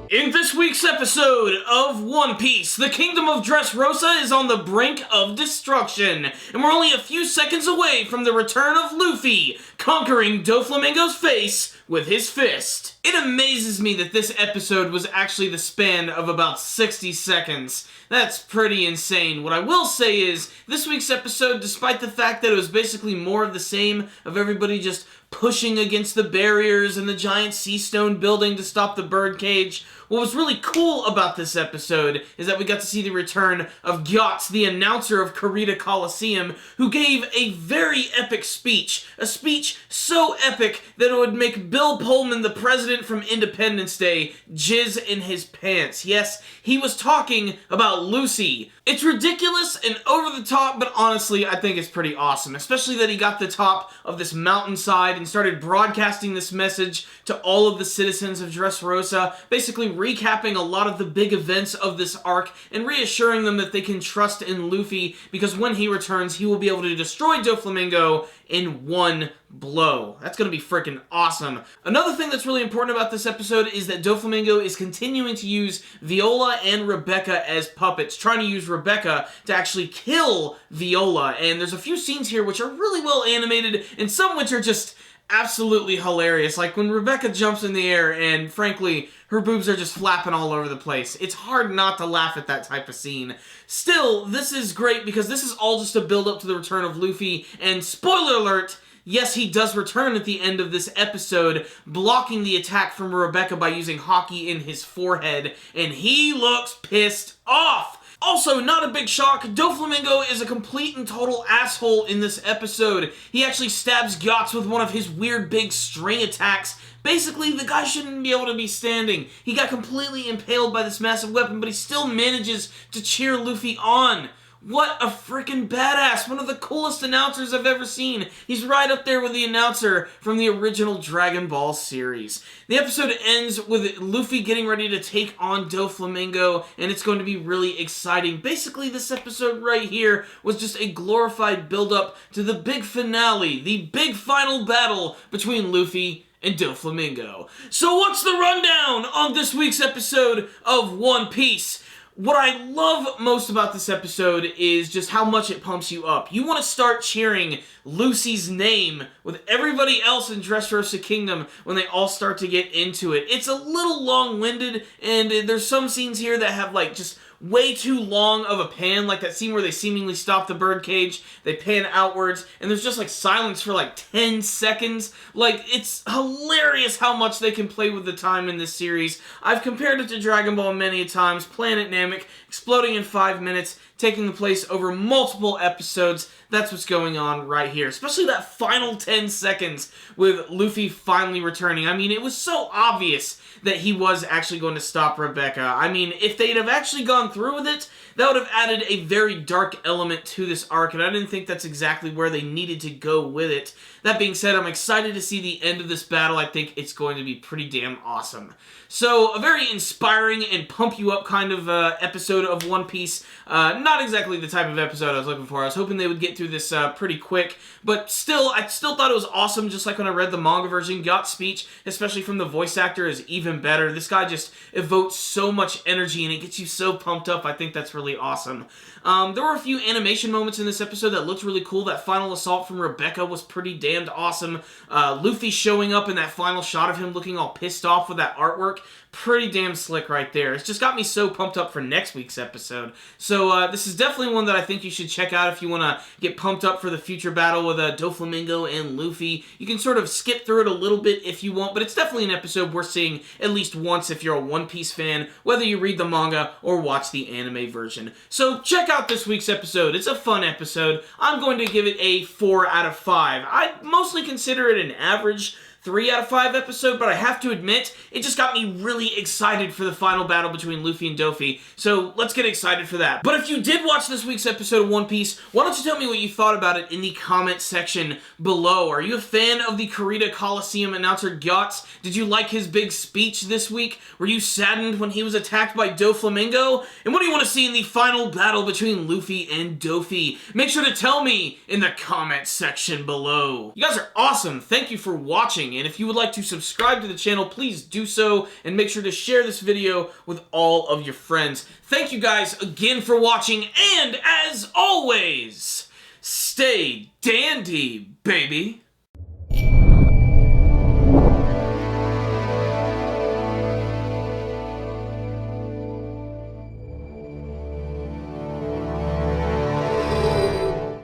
In this week's episode of One Piece, the kingdom of Dressrosa is on the brink of destruction, and we're only a few seconds away from the return of Luffy, conquering Doflamingo's face with his fist. It amazes me that this episode was actually the span of about 60 seconds. That's pretty insane. What I will say is, this week's episode, despite the fact that it was basically more of the same, of everybody just pushing against the barriers and the giant sea stone building to stop the birdcage, what was really cool about this episode is that we got to see the return of Gyatso, the announcer of Kurita Coliseum, who gave a very epic speech. A speech so epic that it would make Bill Pullman, the president from Independence Day, jizz in his pants. Yes, he was talking about Lucy. It's ridiculous and over the top, but honestly, I think it's pretty awesome. Especially that he got to the top of this mountainside and started broadcasting this message to all of the citizens of Dressrosa, basically recapping a lot of the big events of this arc and reassuring them that they can trust in Luffy because when he returns, he will be able to destroy Doflamingo in one blow. That's gonna be freaking awesome. Another thing that's really important about this episode is that Doflamingo is continuing to use Viola and Rebecca as puppets, trying to use Rebecca to actually kill Viola, and there's a few scenes here which are really well animated and some which are just absolutely hilarious, like when Rebecca jumps in the air and frankly her boobs are just flapping all over the place. It's hard not to laugh at that type of scene. Still, this is great because this is all just a build up to the return of Luffy, and spoiler alert, yes, he does return at the end of this episode, blocking the attack from Rebecca by using Haki in his forehead, and he looks pissed off! Also, not a big shock, Doflamingo is a complete and total asshole in this episode. He actually stabs Gyatso with one of his weird big string attacks. Basically, the guy shouldn't be able to be standing. He got completely impaled by this massive weapon, but he still manages to cheer Luffy on. What a freaking badass. One of the coolest announcers I've ever seen. He's right up there with the announcer from the original Dragon Ball series. The episode ends with Luffy getting ready to take on Doflamingo, and it's going to be really exciting. Basically, this episode right here was just a glorified build-up to the big finale, the big final battle between Luffy and Doflamingo. So what's the rundown on this week's episode of One Piece? What I love most about this episode is just how much it pumps you up. You want to start cheering Lucy's name with everybody else in Dressrosa Kingdom when they all start to get into it. It's a little long-winded, and there's some scenes here that have like just way too long of a pan, like that scene where they seemingly stop the birdcage, they pan outwards, and there's just like silence for like 10 seconds. Like, it's hilarious how much they can play with the time in this series. I've compared it to Dragon Ball many times. Planet Namek, exploding in 5 minutes, taking place over multiple episodes. That's what's going on right here. Especially that final 10 seconds with Luffy finally returning. I mean, it was so obvious that he was actually going to stop Rebecca. I mean, if they'd have actually gone through with it, that would have added a very dark element to this arc, and I didn't think that's exactly where they needed to go with it. That being said, I'm excited to see the end of this battle. I think it's going to be pretty damn awesome. So, a very inspiring and pump you up kind of episode of One Piece. Not exactly the type of episode I was looking for. I was hoping they would get through this pretty quick, but still, I still thought it was awesome, just like when I read the manga version. Gyatso's speech, especially from the voice actor, is even better. This guy just evokes so much energy, and it gets you so pumped up. I think that's really awesome. There were a few animation moments in this episode that looked really cool. That final assault from Rebecca was pretty damned awesome. Luffy showing up in that final shot of him looking all pissed off with that artwork, pretty damn slick right there. It's just got me so pumped up for next week's episode. So this is definitely one that I think you should check out if you want to get pumped up for the future battle with Doflamingo and Luffy. You can sort of skip through it a little bit if you want, but it's definitely an episode worth seeing at least once if you're a One Piece fan, whether you read the manga or watch the anime version. So check out this week's episode. It's a fun episode. I'm going to give it a 4 out of 5. I mostly consider it an average 3 out of 5 episode, but I have to admit, it just got me really excited for the final battle between Luffy and Dofi, so let's get excited for that. But if you did watch this week's episode of One Piece, why don't you tell me what you thought about it in the comment section below? Are you a fan of the Kurita Coliseum announcer Gyatso? Did you like his big speech this week? Were you saddened when he was attacked by Doflamingo? And what do you want to see in the final battle between Luffy and Dofi? Make sure to tell me in the comment section below. You guys are awesome. Thank you for watching. watching, and if you would like to subscribe to the channel, please do so, and make sure to share this video with all of your friends. Thank you guys again for watching, and as always, stay dandy, baby!